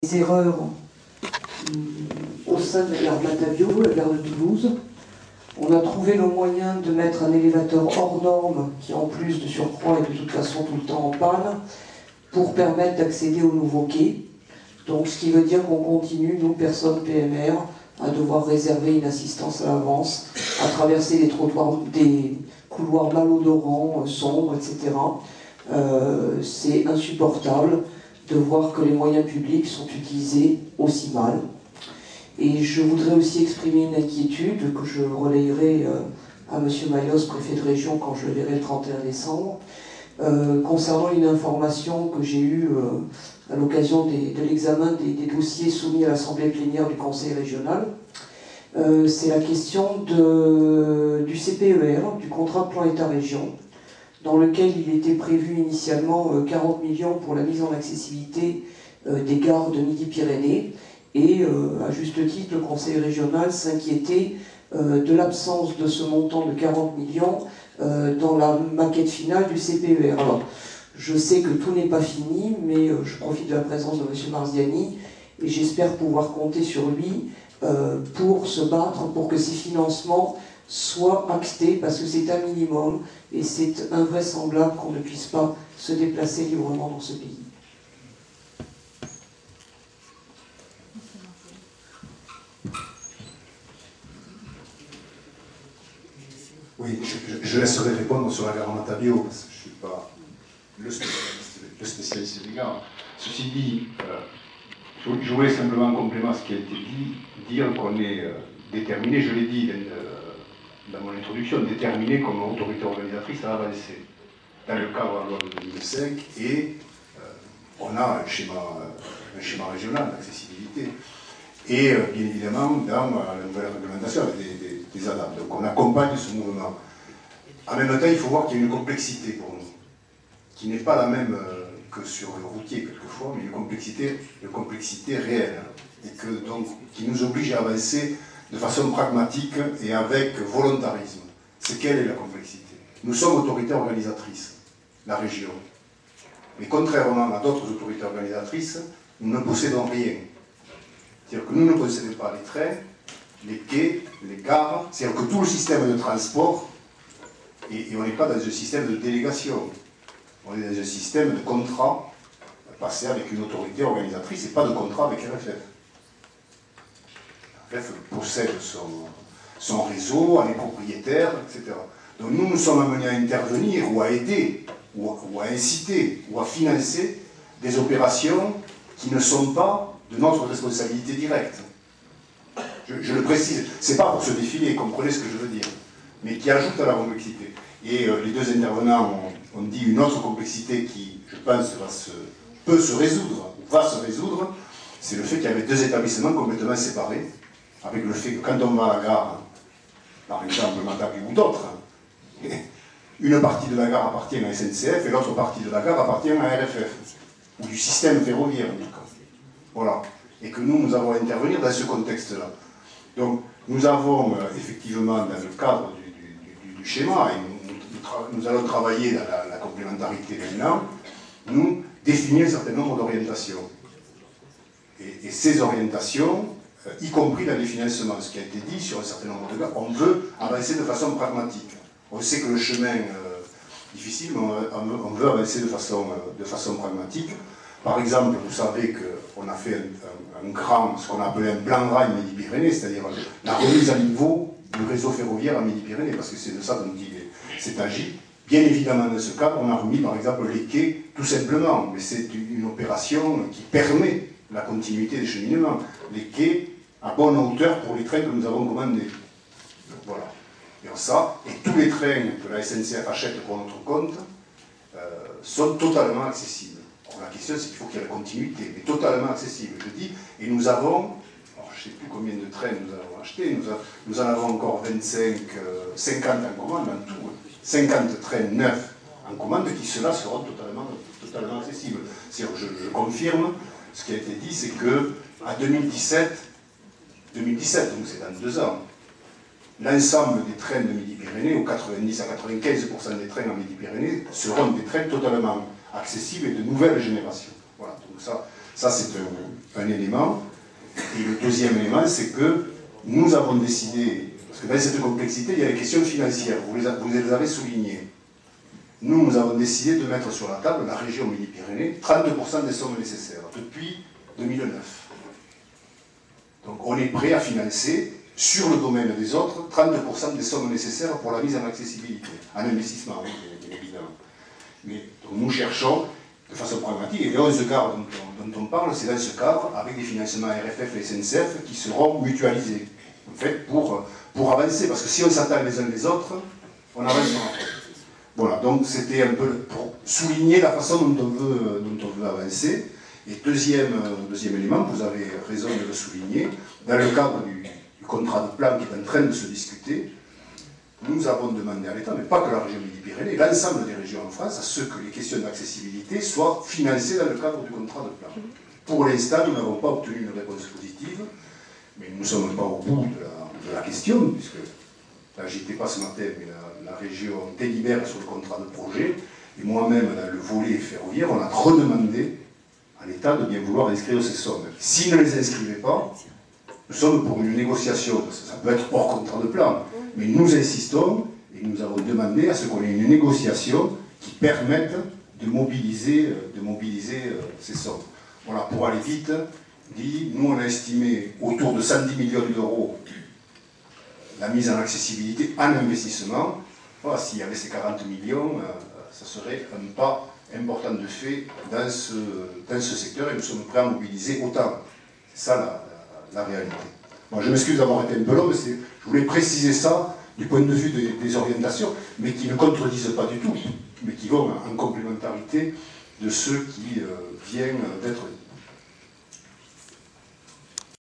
des erreurs au sein de la gare Matavio, la gare de Toulouse. On a trouvé le moyen de mettre un élévateur hors norme, qui en plus de surcroît est de toute façon tout le temps en panne, pour permettre d'accéder au nouveau quai. Donc ce qui veut dire qu'on continue, nous, personnes PMR, à devoir réserver une assistance à l'avance, à traverser des trottoirs, des couloirs malodorants, sombres, etc. C'est insupportable de voir que les moyens publics sont utilisés aussi mal. Et je voudrais aussi exprimer une inquiétude que je relayerai à M. Mayos, préfet de région, quand je le verrai le 31 décembre, concernant une information que j'ai eue à l'occasion de l'examen des dossiers soumis à l'Assemblée plénière du Conseil régional. C'est la question du CPER, du contrat de plan État-région, dans lequel il était prévu initialement 40 millions pour la mise en accessibilité des gares de Midi-Pyrénées. Et à juste titre, le Conseil régional s'inquiétait de l'absence de ce montant de 40 millions dans la maquette finale du CPER. Alors, je sais que tout n'est pas fini, mais je profite de la présence de M. Marziani et j'espère pouvoir compter sur lui pour se battre pour que ces financements soient actés, parce que c'est un minimum et c'est invraisemblable qu'on ne puisse pas se déplacer librement dans ce pays. Oui, je laisserai répondre sur la gare Matavio, parce que je ne suis pas le spécialiste des gares. Ceci dit, je voulais simplement, en complément à ce qui a été dit, dire qu'on est déterminé, je l'ai dit dans mon introduction, déterminé comme autorité organisatrice à avancer dans le cadre de la loi de 2005, et on a un schéma régional d'accessibilité. Et bien évidemment, dans la nouvelle réglementation, avec des adaptes. Donc on accompagne ce mouvement. En même temps, il faut voir qu'il y a une complexité pour nous, qui n'est pas la même que sur le routier quelquefois, mais une complexité réelle, et qui nous oblige à avancer de façon pragmatique et avec volontarisme. C'est quelle est la complexité? Nous sommes autorités organisatrices, la région. Mais contrairement à d'autres autorités organisatrices, nous ne possédons rien. C'est-à-dire que nous ne possédons pas les trains, les quais, les gares, c'est-à-dire que tout le système de transport, et on n'est pas dans un système de délégation, on est dans un système de contrat passé avec une autorité organisatrice et pas de contrat avec RFF. RFF possède son réseau, en est propriétaire, etc. Donc nous sommes amenés à intervenir ou à aider, ou à inciter, ou à financer des opérations qui ne sont pas de notre responsabilité directe. Je le précise, c'est pas pour se défiler, comprenez ce que je veux dire, mais qui ajoute à la complexité. Et les deux intervenants ont dit une autre complexité qui, je pense, peut se résoudre, ou va se résoudre, c'est le fait qu'il y avait deux établissements complètement séparés, avec le fait que quand on va à la gare, par exemple Matavio ou d'autres, une partie de la gare appartient à SNCF et l'autre partie de la gare appartient à RFF, ou du système ferroviaire en tout cas. Voilà. Et que nous avons à intervenir dans ce contexte-là. Donc, nous avons effectivement, dans le cadre du schéma, et nous allons travailler dans la complémentarité maintenant, nous définir un certain nombre d'orientations. Et ces orientations, y compris dans les financements, ce qui a été dit sur un certain nombre de cas, on veut avancer de façon pragmatique. On sait que le chemin est difficile, mais on veut avancer de façon pragmatique. Par exemple, vous savez qu'on a fait ce qu'on a appelé un plan rail Midi-Pyrénées, c'est-à-dire la remise à niveau du réseau ferroviaire à Midi-Pyrénées, parce que c'est de ça dont il s'est agi. Bien évidemment, dans ce cadre, on a remis par exemple les quais, tout simplement, mais c'est une opération qui permet la continuité des cheminements. Les quais à bonne hauteur pour les trains que nous avons commandés. Donc, voilà. Et tous les trains que la SNCF achète pour notre compte sont totalement accessibles. La question, c'est qu'il faut qu'il y ait la continuité, mais totalement accessible, je dis. Et nous avons, je ne sais plus combien de trains nous avons achetés, nous en avons encore 50 en commande en tout, 50 trains neufs en commande qui, ceux-là, seront totalement accessibles. Je confirme, ce qui a été dit, c'est qu'à 2017, donc c'est dans 2 ans, l'ensemble des trains de Midi-Pyrénées, ou 90 à 95% des trains en Midi-Pyrénées, seront des trains totalement accessibles et de nouvelle génération. Voilà, donc ça, Ça, c'est un élément. Et le deuxième élément, c'est que nous avons décidé, parce que dans cette complexité, il y a les questions financières, vous les avez soulignées. Nous avons décidé de mettre sur la table, la région Midi-Pyrénées, 32% des sommes nécessaires, depuis 2009. Donc on est prêt à financer, sur le domaine des autres, 32% des sommes nécessaires pour la mise en accessibilité, en investissement, oui, bien évidemment. Mais donc, nous cherchons, de façon pragmatique, et les 11 cadres dont on parle, c'est dans ce cadre, avec des financements RFF et SNCF qui seront mutualisés, en fait, pour avancer, parce que si on s'attend les uns les autres, on avancera. Voilà, donc c'était un peu pour souligner la façon dont on veut avancer. Et deuxième élément, vous avez raison de le souligner, dans le cadre du contrat de plan qui est en train de se discuter, nous avons demandé à l'État, mais pas que la région Midi-Pyrénées, l'ensemble des régions en France, à ce que les questions d'accessibilité soient financées dans le cadre du contrat de plan. Pour l'instant, nous n'avons pas obtenu une réponse positive, mais nous ne sommes pas au bout de la question, puisque là, j'y étais pas ce matin, mais la région délibère sur le contrat de projet, et moi-même, dans le volet ferroviaire, on a redemandé à l'État de bien vouloir inscrire ces sommes. S'ils ne les inscrivaient pas, nous sommes pour une négociation, parce que ça peut être hors contrat de plan, mais nous insistons et nous avons demandé à ce qu'on ait une négociation qui permette de mobiliser ces sommes. Voilà, pour aller vite, nous on a estimé autour de 110 millions d'euros la mise en accessibilité en investissement. Voilà, s'il y avait ces 40 millions, ça serait un pas important de fait dans ce secteur et nous sommes prêts à mobiliser autant. C'est ça la réalité. Bon, je m'excuse d'avoir été un peu long, mais je voulais préciser ça du point de vue des orientations, mais qui ne contredisent pas du tout, mais qui vont en complémentarité de ceux qui viennent d'être